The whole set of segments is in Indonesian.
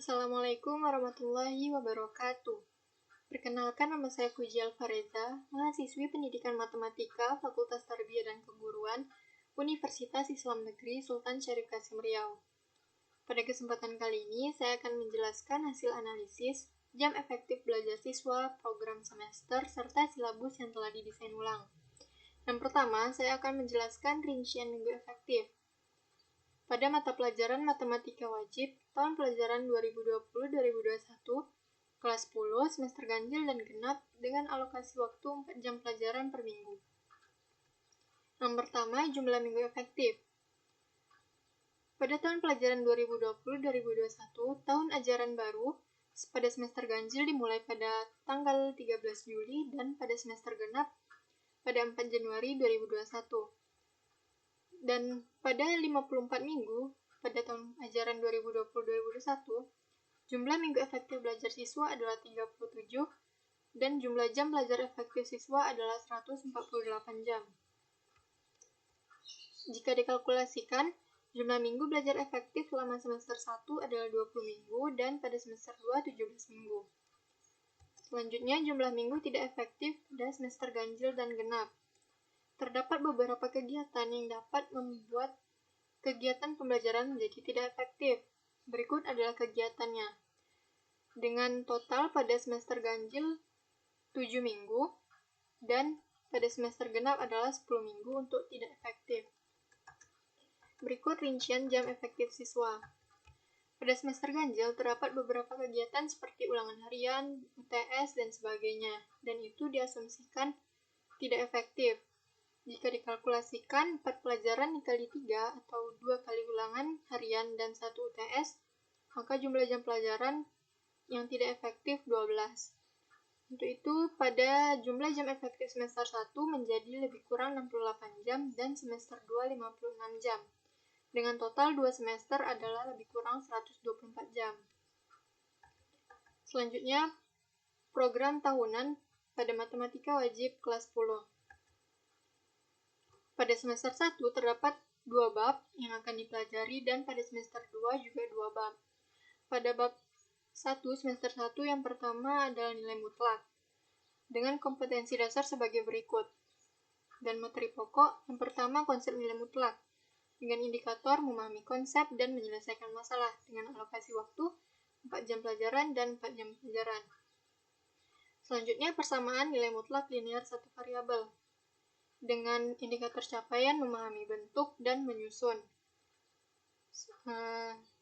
Assalamualaikum warahmatullahi wabarakatuh. Perkenalkan, nama saya Puji Alfareza, mahasiswi Pendidikan Matematika Fakultas Tarbiyah dan Keguruan Universitas Islam Negeri Sultan Syarif Kasim Riau. Pada kesempatan kali ini, saya akan menjelaskan hasil analisis jam efektif belajar siswa program semester serta silabus yang telah didesain ulang. Yang pertama, saya akan menjelaskan rincian minggu efektif. Pada mata pelajaran Matematika Wajib, tahun pelajaran 2020-2021, kelas 10, semester ganjil dan genap dengan alokasi waktu 4 jam pelajaran per minggu. Yang pertama, jumlah minggu efektif. Pada tahun pelajaran 2020-2021, tahun ajaran baru, pada semester ganjil dimulai pada tanggal 13 Juli dan pada semester genap pada 4 Januari 2021. Dan pada 54 minggu pada tahun ajaran 2020-2021, jumlah minggu efektif belajar siswa adalah 37 dan jumlah jam belajar efektif siswa adalah 148 jam. Jika dikalkulasikan, jumlah minggu belajar efektif selama semester 1 adalah 20 minggu dan pada semester 2 17 minggu. Selanjutnya, jumlah minggu tidak efektif pada semester ganjil dan genap. Terdapat beberapa kegiatan yang dapat membuat kegiatan pembelajaran menjadi tidak efektif. Berikut adalah kegiatannya. Dengan total pada semester ganjil 7 minggu dan pada semester genap adalah 10 minggu untuk tidak efektif. Berikut rincian jam efektif siswa. Pada semester ganjil terdapat beberapa kegiatan seperti ulangan harian, UTS, dan sebagainya, dan itu diasumsikan tidak efektif. Jika dikalkulasikan 4 pelajaran dikali 3 atau 2 kali ulangan harian dan 1 UTS, maka jumlah jam pelajaran yang tidak efektif 12. Untuk itu, pada jumlah jam efektif semester 1 menjadi lebih kurang 68 jam dan semester 2 56 jam. Dengan total 2 semester adalah lebih kurang 124 jam. Selanjutnya, program tahunan pada Matematika Wajib kelas 10. Pada semester 1 terdapat 2 bab yang akan dipelajari dan pada semester 2 juga 2 bab. Pada bab 1 semester 1 yang pertama adalah nilai mutlak dengan kompetensi dasar sebagai berikut. Dan materi pokok yang pertama konsep nilai mutlak dengan indikator memahami konsep dan menyelesaikan masalah dengan alokasi waktu 4 jam pelajaran dan 4 jam pelajaran. Selanjutnya persamaan nilai mutlak linear satu variabel dengan indikator capaian memahami bentuk dan menyusun.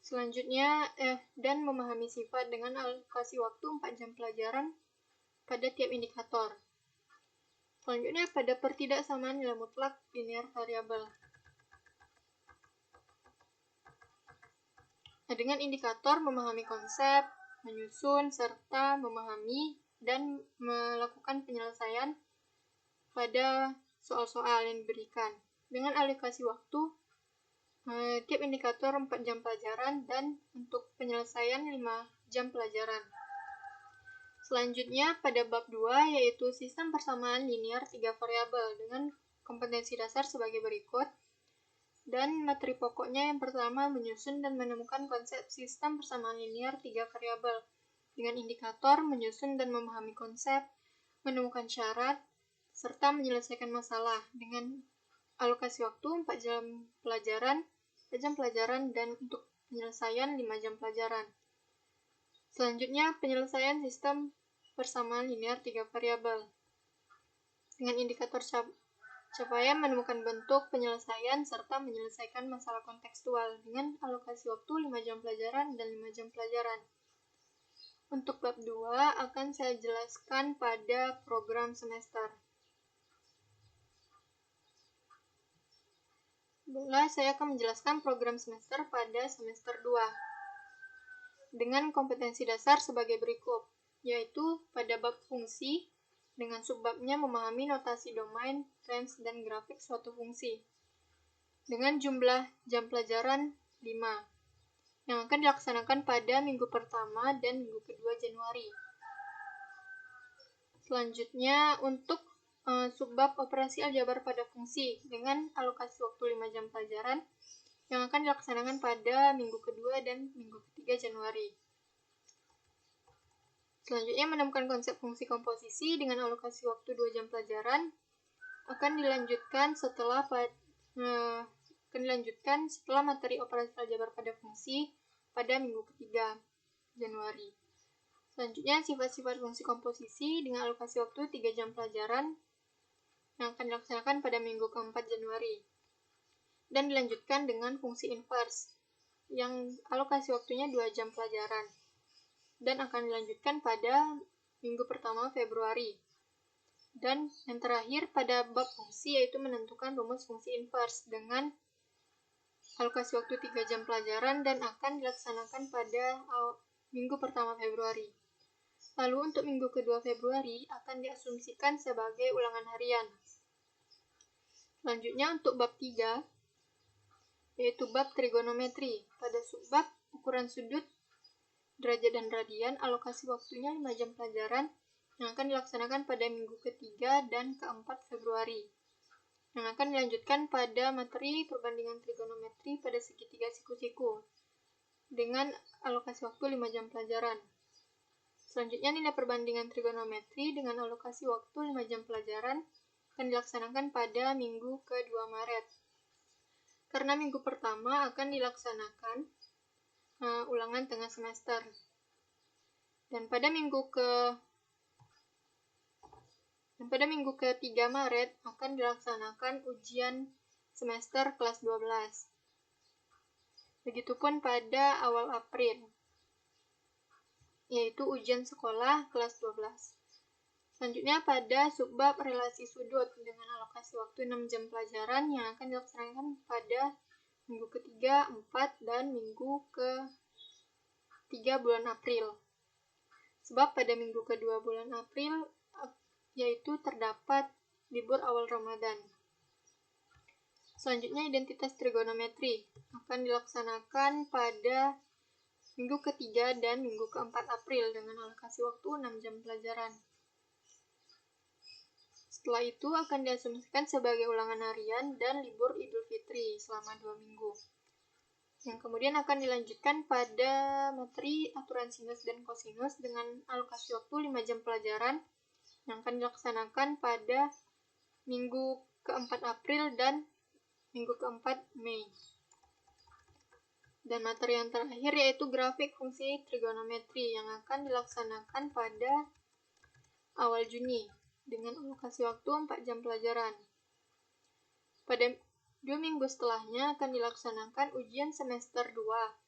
Selanjutnya dan memahami sifat dengan alokasi waktu 4 jam pelajaran pada tiap indikator. Selanjutnya pada pertidaksamaan nilai mutlak linear variabel. Dengan indikator memahami konsep, menyusun, serta memahami dan melakukan penyelesaian pada soal-soal yang diberikan. Dengan alokasi waktu, tiap indikator 4 jam pelajaran dan untuk penyelesaian 5 jam pelajaran. Selanjutnya pada bab 2 yaitu sistem persamaan linear 3 variabel dengan kompetensi dasar sebagai berikut. Dan materi pokoknya yang pertama menyusun dan menemukan konsep sistem persamaan linear 3 variabel dengan indikator menyusun dan memahami konsep, menemukan syarat, serta menyelesaikan masalah dengan alokasi waktu 4 jam pelajaran, 4 jam pelajaran, dan untuk penyelesaian 5 jam pelajaran. Selanjutnya, penyelesaian sistem persamaan linear 3 variabel. Dengan indikator capaian menemukan bentuk penyelesaian serta menyelesaikan masalah kontekstual dengan alokasi waktu 5 jam pelajaran dan 5 jam pelajaran. Untuk bab 2 akan saya jelaskan pada program semester. Saya akan menjelaskan program semester pada semester 2 dengan kompetensi dasar sebagai berikut, yaitu pada bab fungsi dengan subbabnya memahami notasi domain, range, dan grafik suatu fungsi dengan jumlah jam pelajaran 5 yang akan dilaksanakan pada minggu pertama dan minggu kedua Januari. Selanjutnya untuk subbab operasi aljabar pada fungsi dengan alokasi waktu 5 jam pelajaran yang akan dilaksanakan pada minggu kedua dan minggu ketiga Januari. Selanjutnya, menemukan konsep fungsi komposisi dengan alokasi waktu 2 jam pelajaran akan dilanjutkan setelah materi operasi aljabar pada fungsi pada minggu ketiga Januari. Selanjutnya, sifat-sifat fungsi komposisi dengan alokasi waktu 3 jam pelajaran yang akan dilaksanakan pada minggu keempat Januari. Dan dilanjutkan dengan fungsi inverse yang alokasi waktunya 2 jam pelajaran dan akan dilanjutkan pada minggu pertama Februari. Dan yang terakhir pada bab fungsi yaitu menentukan rumus fungsi inverse dengan alokasi waktu 3 jam pelajaran dan akan dilaksanakan pada minggu pertama Februari. Lalu untuk minggu kedua Februari akan diasumsikan sebagai ulangan harian. Selanjutnya untuk bab 3 yaitu bab trigonometri. Pada subbab ukuran sudut, derajat dan radian, alokasi waktunya 5 jam pelajaran yang akan dilaksanakan pada minggu ketiga dan keempat Februari. Yang akan dilanjutkan pada materi perbandingan trigonometri pada segitiga siku-siku dengan alokasi waktu 5 jam pelajaran. Selanjutnya, nilai perbandingan trigonometri dengan alokasi waktu 5 jam pelajaran akan dilaksanakan pada minggu ke-2 Maret. Karena minggu pertama akan dilaksanakan ulangan tengah semester. Dan pada minggu ke-3 Maret akan dilaksanakan ujian semester kelas 12. Begitupun pada awal April, yaitu ujian sekolah kelas 12. Selanjutnya pada subbab relasi sudut dengan alokasi waktu 6 jam pelajaran yang akan dilaksanakan pada minggu ketiga, 4, dan minggu ke-3 bulan April. Sebab pada minggu kedua bulan April yaitu terdapat libur awal Ramadan. Selanjutnya, identitas trigonometri akan dilaksanakan pada minggu ketiga dan minggu ke-4 April dengan alokasi waktu 6 jam pelajaran. Setelah itu akan diasumsikan sebagai ulangan harian dan libur Idul Fitri selama 2 minggu. Yang kemudian akan dilanjutkan pada materi aturan sinus dan kosinus dengan alokasi waktu 5 jam pelajaran yang akan dilaksanakan pada minggu ke-4 April dan minggu ke-4 Mei. Dan materi yang terakhir yaitu grafik fungsi trigonometri yang akan dilaksanakan pada awal Juni dengan alokasi waktu 4 jam pelajaran. Pada 2 minggu setelahnya akan dilaksanakan ujian semester 2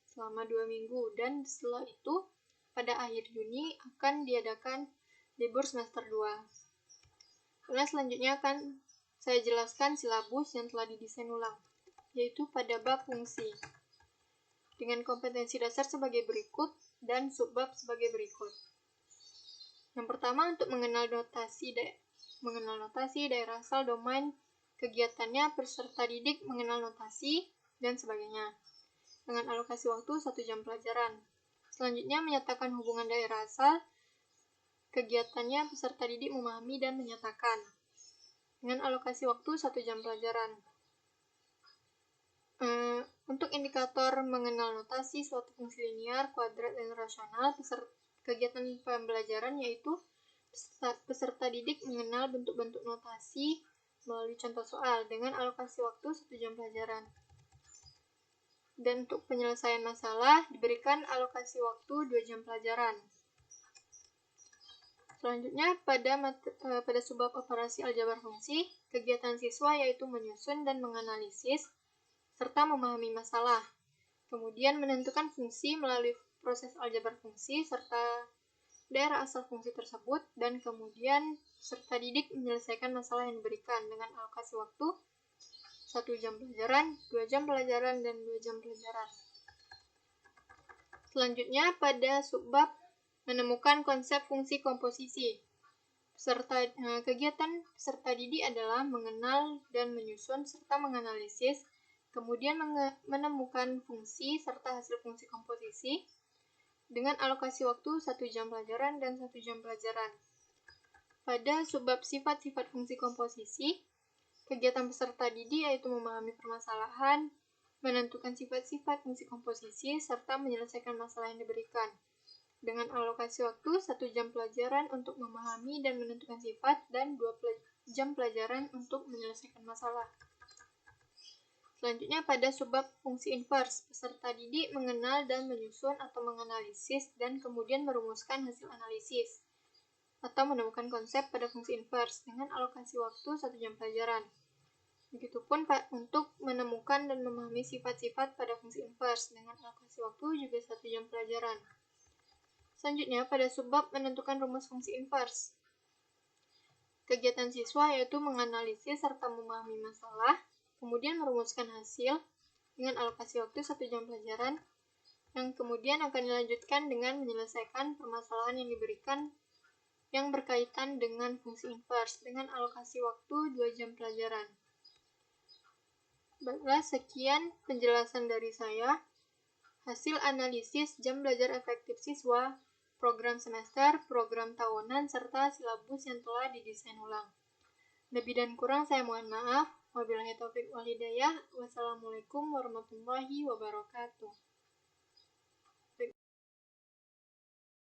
selama 2 minggu dan setelah itu pada akhir Juni akan diadakan libur semester 2. Kemudian selanjutnya akan saya jelaskan silabus yang telah didesain ulang, yaitu pada bab fungsi dengan kompetensi dasar sebagai berikut dan subbab sebagai berikut. Yang pertama, untuk mengenal notasi, daerah asal, domain, kegiatannya, peserta didik mengenal notasi, dan sebagainya. Dengan alokasi waktu 1 jam pelajaran. Selanjutnya, menyatakan hubungan daerah asal, kegiatannya, peserta didik memahami dan menyatakan. Dengan alokasi waktu 1 jam pelajaran. Untuk indikator mengenal notasi suatu fungsi linear, kuadrat, dan rasional, kegiatan pembelajaran yaitu peserta didik mengenal bentuk-bentuk notasi melalui contoh soal dengan alokasi waktu 1 jam pelajaran. Dan untuk penyelesaian masalah diberikan alokasi waktu 2 jam pelajaran. Selanjutnya pada subbab operasi aljabar fungsi, kegiatan siswa yaitu menyusun dan menganalisis serta memahami masalah. Kemudian menentukan fungsi melalui proses aljabar fungsi serta daerah asal fungsi tersebut, dan kemudian peserta didik menyelesaikan masalah yang diberikan dengan alokasi waktu 1 jam pelajaran, 2 jam pelajaran, dan 2 jam pelajaran. Selanjutnya pada subbab menemukan konsep fungsi komposisi. Kegiatan peserta didik adalah mengenal dan menyusun serta menganalisis, kemudian menemukan fungsi serta hasil fungsi komposisi dengan alokasi waktu 1 jam pelajaran dan 1 jam pelajaran. Pada subbab sifat-sifat fungsi komposisi, kegiatan peserta didik yaitu memahami permasalahan, menentukan sifat-sifat fungsi komposisi, serta menyelesaikan masalah yang diberikan. dengan alokasi waktu 1 jam pelajaran untuk memahami dan menentukan sifat dan 2 jam pelajaran untuk menyelesaikan masalah. Selanjutnya pada subbab fungsi inverse, peserta didik mengenal dan menyusun atau menganalisis dan kemudian merumuskan hasil analisis atau menemukan konsep pada fungsi inverse dengan alokasi waktu 1 jam pelajaran. Begitupun untuk menemukan dan memahami sifat-sifat pada fungsi inverse dengan alokasi waktu juga 1 jam pelajaran. Selanjutnya pada subbab menentukan rumus fungsi inverse. Kegiatan siswa yaitu menganalisis serta memahami masalah, kemudian merumuskan hasil dengan alokasi waktu 1 jam pelajaran, yang kemudian akan dilanjutkan dengan menyelesaikan permasalahan yang diberikan yang berkaitan dengan fungsi inverse dengan alokasi waktu 2 jam pelajaran. Baiklah, sekian penjelasan dari saya. Hasil analisis jam belajar efektif siswa, program semester, program tahunan, serta silabus yang telah didesain ulang. Lebih dan kurang saya mohon maaf. Wabillahi taufiq wal hidayah. Wassalamualaikum warahmatullahi wabarakatuh.